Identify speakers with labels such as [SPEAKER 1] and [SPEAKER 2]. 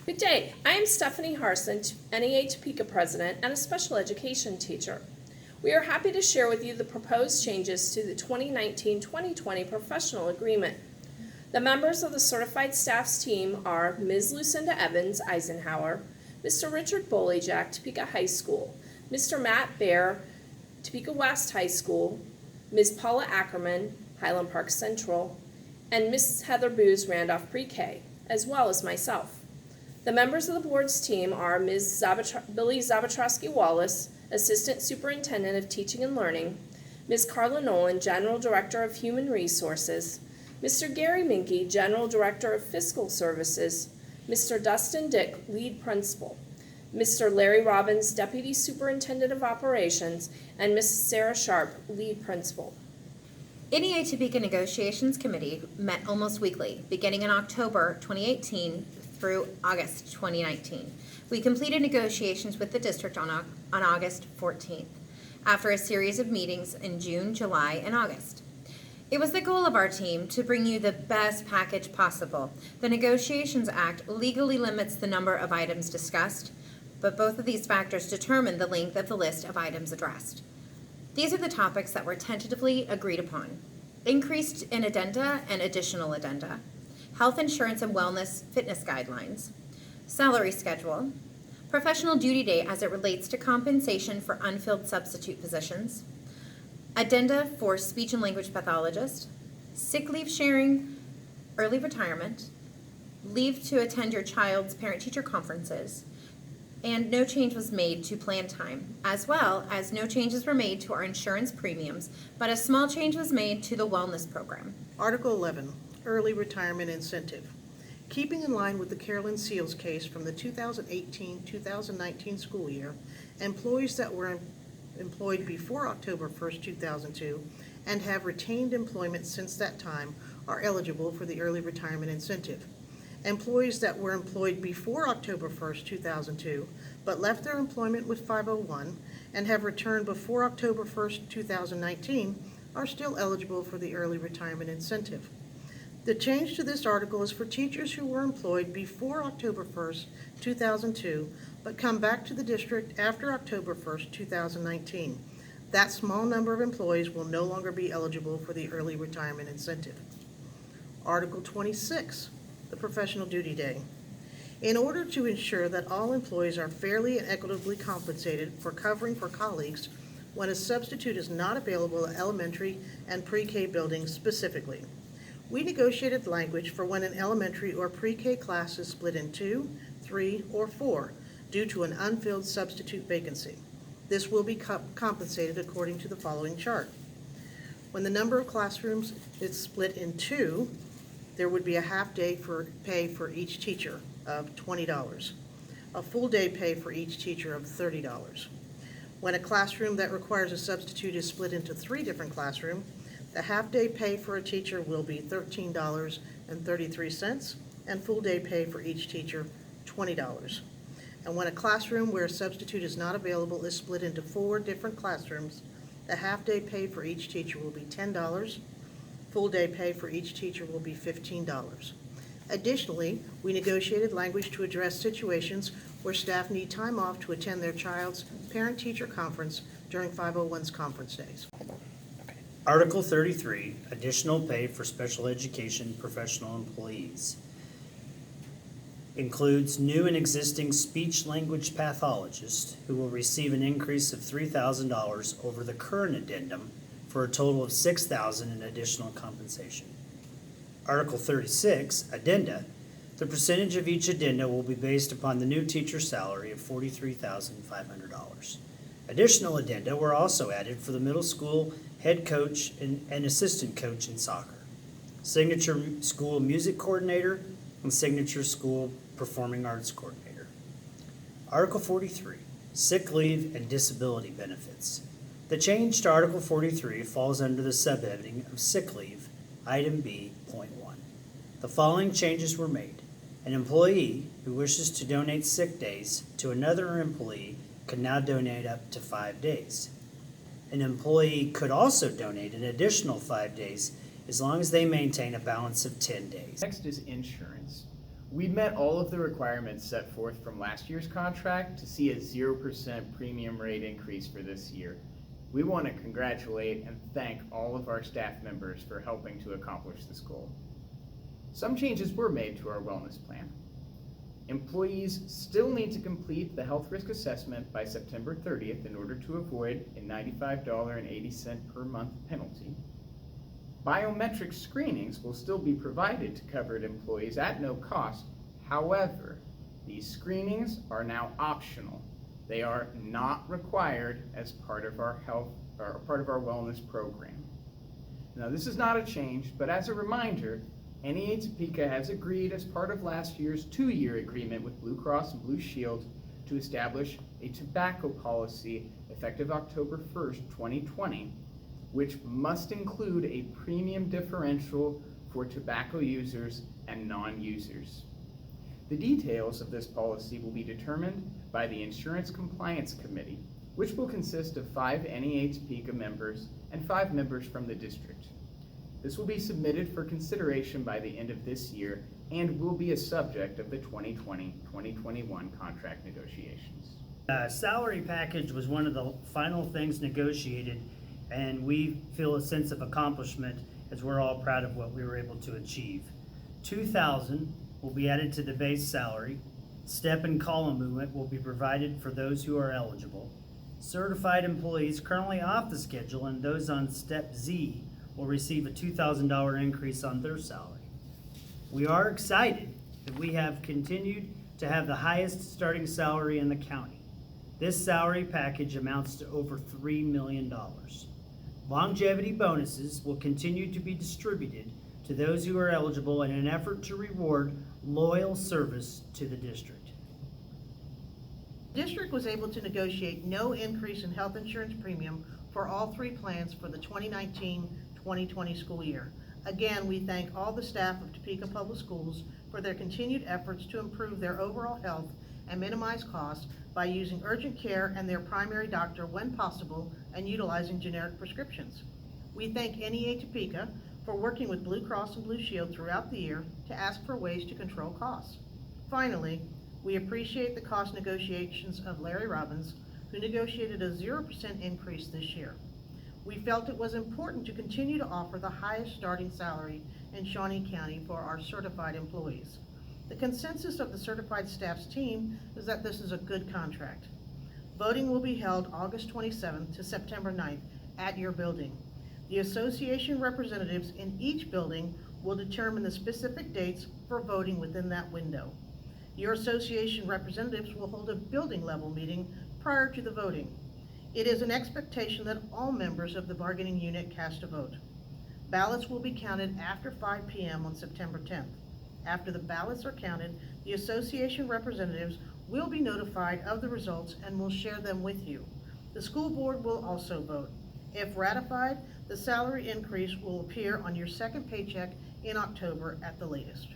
[SPEAKER 1] Good day. I am Stephanie Harson, NEA-T Topeka president and a special education teacher. We are happy to share with you the proposed changes to the 2019-2020 professional agreement. The members of the certified staff's team are Ms. Lucinda Evans, Eisenhower, Mr. Richard Bolejak, Topeka High School, Mr. Matt Baer, Topeka West High School, Ms. Paula Ackerman, Highland Park Central, and Ms. Heather Booz, Randolph Pre-K, as well as myself. The members of the board's team are Ms. Billy Zabatrowski-Wallace, Assistant Superintendent of Teaching and Learning, Ms. Carla Nolan, General Director of Human Resources, Mr. Gary Minke, General Director of Fiscal Services, Mr. Dustin Dick, Lead Principal, Mr. Larry Robbins, Deputy Superintendent of Operations, and Ms. Sarah Sharp, Lead Principal.
[SPEAKER 2] NEA Topeka Negotiations Committee met almost weekly, beginning in October 2018 through August 2019. We completed negotiations with the district on August 14th, after a series of meetings in June, July, and August. It was the goal of our team to bring you the best package possible. The Negotiations Act legally limits the number of items discussed, but both of these factors determine the length of the list of items addressed. These are the topics that were tentatively agreed upon: increased in addenda and additional addenda, health insurance and wellness fitness guidelines, salary schedule, professional duty day as it relates to compensation for unfilled substitute positions, addenda for speech and language pathologist, sick leave sharing, early retirement, leave to attend your child's parent-teacher conferences, and no change was made to plan time, as well as no changes were made to our insurance premiums, but a small change was made to the wellness program.
[SPEAKER 3] Article 11, Early Retirement Incentive. Keeping in line with the Carolyn Seals case from the 2018-2019 school year, employees that were employed before October 1st, 2002 and have retained employment since that time are eligible for the Early Retirement Incentive. Employees that were employed before October 1st, 2002, but left their employment with 501 and have returned before October 1st, 2019 are still eligible for the Early Retirement Incentive. The change to this article is for teachers who were employed before October 1st, 2002, but come back to the district after October 1st, 2019. That small number of employees will no longer be eligible for the Early Retirement Incentive. Article 26. The Professional Duty Day. In order to ensure that all employees are fairly and equitably compensated for covering for colleagues when a substitute is not available at elementary and pre-K buildings specifically, we negotiated language for when an elementary or pre-K class is split in 2, 3, or 4 due to an unfilled substitute vacancy. This will be compensated according to the following chart. When the number of classrooms is split in 2, there would be a half-day for pay for each teacher of $20, a full-day pay for each teacher of $30. When a classroom that requires a substitute is split into 3 different classrooms, the half-day pay for a teacher will be $13.33, and full-day pay for each teacher, $20. And when a classroom where a substitute is not available is split into 4 different classrooms, the half-day pay for each teacher will be $10, full-day pay for each teacher will be $15. Additionally, we negotiated language to address situations where staff need time off to attend their child's parent-teacher conference during 501's conference days.
[SPEAKER 4] Article 33, Additional Pay for Special Education Professional Employees. Includes new and existing speech-language pathologists who will receive an increase of $3,000 over the current addendum for a total of $6,000 in additional compensation. Article 36, Addenda. The percentage of each addenda will be based upon the new teacher salary of $43,500. Additional addenda were also added for the middle school head coach and assistant coach in soccer, signature school music coordinator, and signature school performing arts coordinator. Article 43, Sick leave and disability benefits. The change to Article 43 falls under the subheading of sick leave, item B.1. The following changes were made. An employee who wishes to donate sick days to another employee can now donate up to 5 days. An employee could also donate an additional 5 days as long as they maintain a balance of 10 days.
[SPEAKER 5] Next is insurance. We met all of the requirements set forth from last year's contract to see a 0% premium rate increase for this year. We want to congratulate and thank all of our staff members for helping to accomplish this goal. Some changes were made to our wellness plan. Employees still need to complete the health risk assessment by September 30th in order to avoid a $95.80 per month penalty. Biometric screenings will still be provided to covered employees at no cost. However, these screenings are now optional. They are not required as part of our health or part of our wellness program. Now, this is not a change, but as a reminder, NEA Topeka has agreed as part of last year's 2-year agreement with Blue Cross and Blue Shield to establish a tobacco policy effective October 1st, 2020, which must include a premium differential for tobacco users and non-users. The details of this policy will be determined by the Insurance Compliance Committee, which will consist of 5 NEA Topeka members and 5 members from the district. This will be submitted for consideration by the end of this year and will be a subject of the 2020-2021 contract negotiations.
[SPEAKER 4] Salary package was one of the final things negotiated, and we feel a sense of accomplishment as we're all proud of what we were able to achieve. $2,000 will be added to the base salary. Step and column movement will be provided for those who are eligible. Certified employees currently off the schedule and those on Step Z will receive a $2,000 increase on their salary. We are excited that we have continued to have the highest starting salary in the county. This salary package amounts to over $3 million. Longevity bonuses will continue to be distributed to those who are eligible in an effort to reward loyal service to the district.
[SPEAKER 3] The district was able to negotiate no increase in health insurance premium for all 3 plans for the 2019-2020 school year. Again, we thank all the staff of Topeka Public Schools for their continued efforts to improve their overall health and minimize costs by using urgent care and their primary doctor when possible and utilizing generic prescriptions. We thank NEA Topeka for working with Blue Cross and Blue Shield throughout the year to ask for ways to control costs. Finally, we appreciate the cost negotiations of Larry Robbins, who negotiated a 0% increase this year. We felt it was important to continue to offer the highest starting salary in Shawnee County for our certified employees. The consensus of the certified staff's team is that this is a good contract. Voting will be held August 27th to September 9th at your building. The association representatives in each building will determine the specific dates for voting within that window. Your association representatives will hold a building level meeting prior to the voting. It is an expectation that all members of the bargaining unit cast a vote. Ballots will be counted after 5 p.m. on September 10th. After the ballots are counted, the association representatives will be notified of the results and will share them with you. The school board will also vote. If ratified, the salary increase will appear on your second paycheck in October at the latest.